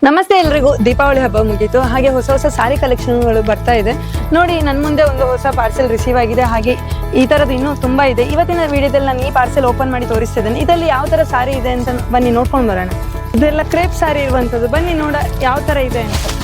ನಮಸ್ತೆ ಎಲ್ರಿಗೂ. ದೀಪಾವಳಿ ಹಬ್ಬ ಮುಗೀತು, ಹಾಗೆ ಹೊಸ ಹೊಸ ಸಾರಿ ಕಲೆಕ್ಷನ್ಗಳು ಬರ್ತಾ ಇದೆ ನೋಡಿ. ನನ್ನ ಮುಂದೆ ಒಂದು ಹೊಸ ಪಾರ್ಸೆಲ್ ರಿಸೀವ್ ಆಗಿದೆ, ಹಾಗೆ ಈ ಥರದ್ದು ಇನ್ನೂ ತುಂಬ ಇದೆ. ಇವತ್ತಿನ ವಿಡಿಯೋದಲ್ಲಿ ನಾನು ಈ ಪಾರ್ಸೆಲ್ ಓಪನ್ ಮಾಡಿ ತೋರಿಸ್ತಿದ್ದೇನೆ. ಇದರಲ್ಲಿ ಯಾವ ಥರ ಸಾರಿ ಇದೆ ಅಂತ ಬನ್ನಿ ನೋಡ್ಕೊಂಡು ಬರೋಣ. ಇದೆಲ್ಲ ಕ್ರೇಪ್ ಸಾರಿ ಇರುವಂಥದ್ದು, ಬನ್ನಿ ನೋಡ ಯಾವ ಥರ ಇದೆ ಅಂತ.